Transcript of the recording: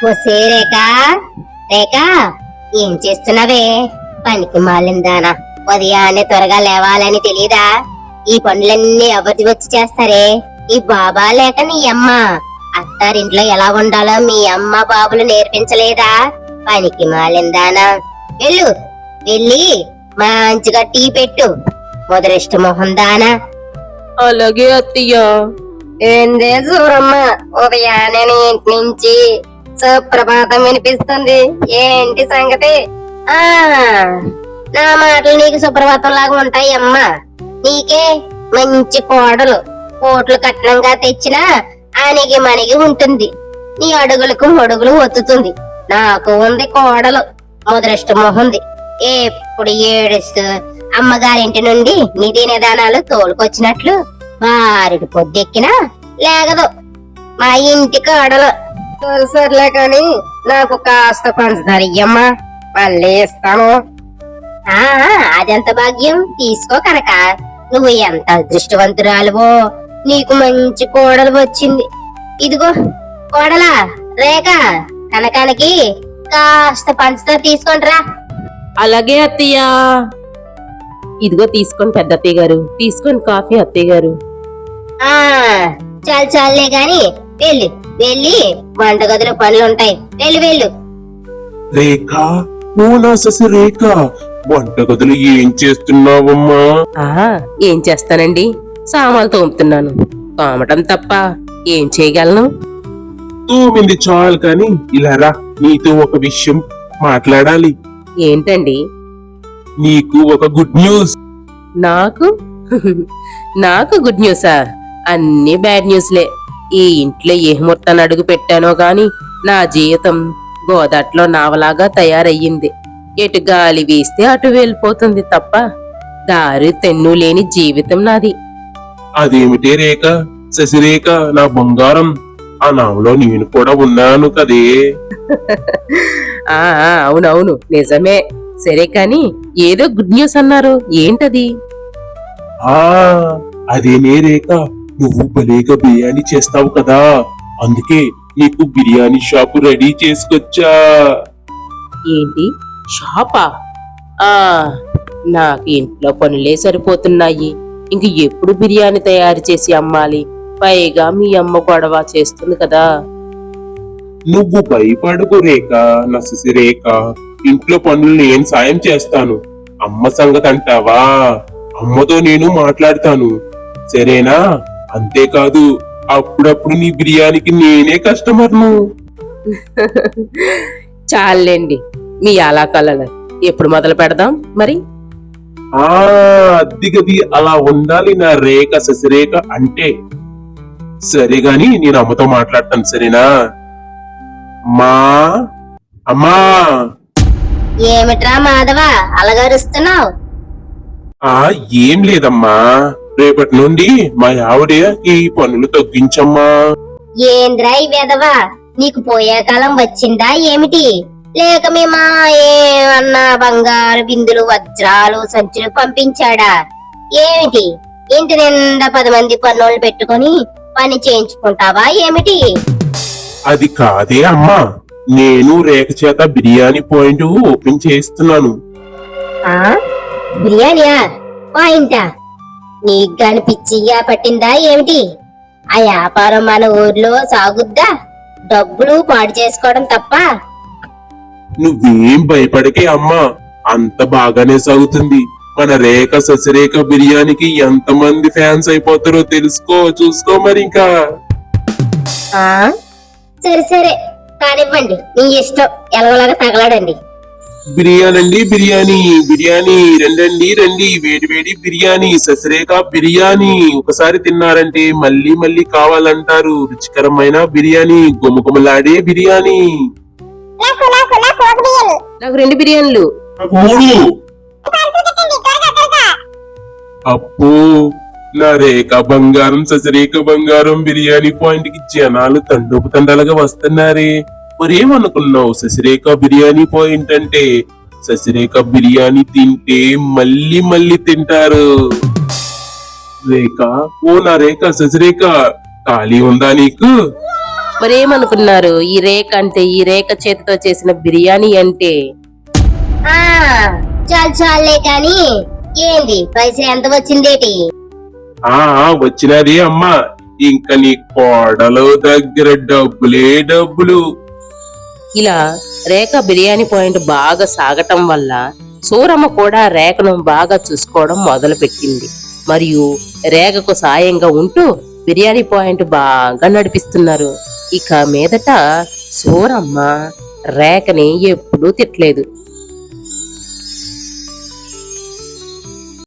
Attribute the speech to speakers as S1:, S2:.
S1: వసే రేఖ, రేఖ ఏం చేస్తున్నావే? పనికి మాలిందానా, ఉదయాన్నే త్వరగా లేవాలని తెలీదా? ఈ పనులన్నీ ఎవరిది వచ్చి చేస్తారే? ఈ బాబా లేక నీ అమ్మ? అత్తారింట్లో ఎలా ఉండాలో మీ అమ్మ బాబులు నేర్పించలేదా? పనికి మాలిందానా, వెళ్ళు, వెళ్ళి మంచిగా టీ పెట్టు, మొదలిష్ట మొహం దానా.
S2: అలాగే అత్తయ్య.
S1: ఏందే సూరమ్మ, ఉదయాన్నే నీ ఇంటి నుంచి సుప్రభాతం వినిపిస్తుంది, ఏంటి సంగతి? ఆ నా మాటలు నీకు సుప్రభాతం లాగా ఉంటాయి అమ్మా. నీకే మంచి కోడలు, కోట్లు కట్నంగా తెచ్చినా అణిగి మణిగి ఉంటుంది, నీ అడుగులకు మొడుగులు ఒత్తుతుంది. నాకు ఉంది కోడలు, ముదృష్ట మొహంది, ఎప్పుడు ఏడుస్తూ అమ్మగారింటి నుండి నిధి నిదానాలు తోలుకొచ్చినట్లు వారికి పొద్దెక్కినా లేగదు మా ఇంటి కోడలు. సర్లే కాని నాకు కాస్త పంచదార ఇయ్యమ్మా, మళ్ళీ ఇస్తాను. అదెంత భాగ్యం, తీసుకో కనక. నువ్వు ఎంత అదృష్టవంతురాలువో, నీకు మంచి కోడలు వచ్చింది. ఇదిగో కోడలా, రేఖ, కనకానికి కాస్త పంచదార తీసుకుంటరా.
S2: అలాగే అత్తయ్య. ఇదిగో తీసుకోండి పెద్ద అత్తయ్య గారు, తీసుకోండి కాఫీ అత్తయ్య గారు.
S1: ఆ చాలు చాలులే గాని వెళ్ళు, వెళ్ళి వంటగదిలో పనులుంటాయి, వెళ్ళు వెళ్ళు.
S3: రేఖ, ఓ నా ససి రేఖ, వంటగదులు ఏం చేస్తున్నావమ్మా?
S2: ఏం చేస్తానండి, సామాన్లు తోముతున్నాను. తోమటం తప్ప ఏం చేయగలను?
S3: తోమింది చాలు కాని ఇలా రా, నీతో ఒక విషయం మాట్లాడాలి.
S2: ఏంటండి?
S3: నీకు ఒక గుడ్ న్యూస్.
S2: నాకు నాకు గుడ్ న్యూసా? అన్ని బ్యాడ్ న్యూస్లే. ఈ ఇంట్లో ఏ ముహూర్తాన్ని అడుగు పెట్టానో గాని నా జీవితం గోదాట్లో నావలాగా తయారయ్యింది. ఎటు గాలి వీస్తే అటు వెళ్ళిపోతుంది తప్ప దారి తెన్ను లేని జీవితం నాది.
S3: అదేమిటే రేఖ, శశిరేఖ, నా బంగారం, ఆ నావలో నేను కూడా ఉన్నాను కదే.
S2: అవునవును నిజమే. సరే కాని ఏదో గుడ్ న్యూస్ అన్నారు, ఏంటది?
S3: ఆ అదేనే రేఖ, నువ్వు భలేగా బిర్యానీ చేస్తావు కదా, అందుకే నీకు బిర్యానీ షాపు రెడీ చేసుకొచ్చా.
S2: ఏంటి షాపా? నాకు ఇంట్లో పనులే సరిపోతున్నాయి. ఇంక ఎప్పుడు బిర్యానీ తయారు చేసి అమ్మాలి? పైగా మీ అమ్మ గొడవ చేస్తుంది కదా.
S3: నువ్వు భయపడకు రేఖ, నససి రేఖ, ఇంట్లో పనులు నేను సాయం చేస్తాను. అమ్మ సంగతి అంటావా? అమ్మతో నేను మాట్లాడతాను, సరేనా? అంతేకాదు అప్పుడప్పుడు నీ బిర్యానీకి నేనే కస్టమర్ను.
S2: చాలండి మీ అలా కలలు. ఎప్పుడు మొదలు పెడదాం మరి?
S3: అద్దిగది అలా ఉండాలి నా రేఖ, శశిరేఖ అంటే. సరే గాని నేను అమ్మతో మాట్లాడతాను, సరేనా? మా అమ్మా.
S1: ఏమిట్రా మాధవ అలగరుస్తున్నావు?
S3: ఏం లేదమ్మా, రేపటి నుండి మా ఆవిడ ఈ పనులు తగ్గించమ్మా.
S1: ఏంద్రా ఈ వెధవా, నీకు పోయే కాలం వచ్చిందా ఏమిటి? లేక మేమా ఏమన్నా బంగారు బిందులు, వజ్రాలు, సంచులు పంపించాడా ఏమిటి? ఇంటి నిండా 10 మంది పనులు పెట్టుకొని పని చేయించుకుంటావా ఏమిటి?
S3: అది కాదే అమ్మా, నేను రేఖ చేత బిర్యానీ పాయింట్ ఓపెన్ చేస్తున్నాను.
S1: బిర్యానీయా? పాయింటా? నీకు గాని పిచ్చిగా పట్టిందా ఏమిటి? ఆ వ్యాపారం మన ఊర్లో సాగుద్దా? డబ్బులు పాడు చేసుకోవడం తప్ప.
S3: నువ్వేం భయపడకే అమ్మా, అంత బాగానే సాగుతుంది. మన రేఖ, శశిరేఖ బిర్యానీకి ఎంత మంది ఫ్యాన్స్ అయిపోతారో తెలుసుకో, చూసుకో మరి. ఇంకా
S1: సరే సరే కానివ్వండి, నీ ఇష్టం, ఎలాగోలాగా తగలడండి.
S3: బిర్యానీ అండి, బిర్యానీ, బిర్యానీ రండి రండి, వేడి వేడి బిర్యానీ, శశిరేఖ బిర్యానీ. ఒకసారి తిన్నారంటే మళ్ళీ మళ్ళీ కావాలంటారు. రుచికరమైన బిర్యానీ, గుమగుమలాడే బిర్యానీ.
S2: నాకు 2 బిర్యానీలు.
S3: 3. అప్పు, నా రేఖ బంగారం, శశిరేఖ బంగారం బిర్యానీ పాయింట్ కి జనాలు తండోపు తండాలుగా వస్తున్నారే. మరేమనుకున్నావు? శశిరేఖ బిర్యానీ పాయింట్ అంటే శశిరేఖ బిర్యానీ తింటే మళ్ళీ మళ్ళీ తింటారు. రేఖ, ఓ నా రేఖ, శశిరేఖ ఖాళీ ఉందా నీకు?
S2: మరేమనుకున్నారు ఈ రేఖ అంటే ఈ రేఖ చేతితో చేసిన బిర్యానీ అంటే?
S1: ఆ చాలే కాని ఏంది పైసలు ఎంత వచ్చిందేటి?
S3: వచ్చినది అమ్మా. ఇంకా నీ కోడలు దగ్గర డబ్బులే డబ్బులు.
S2: ఇలా రేఖ బిర్యానీ పాయింట్ బాగా సాగటం వల్ల సూరమ్మ కూడా రేఖను బాగా చూసుకోవడం మొదలు పెట్టింది. మరియు రేఖకు సాయంగా ఉంటూ బిర్యానీ పాయింట్ బాగా నడిపిస్తున్నారు. ఇక మీదట సూరమ్మ రేఖని ఎప్పుడూ తిట్టలేదు.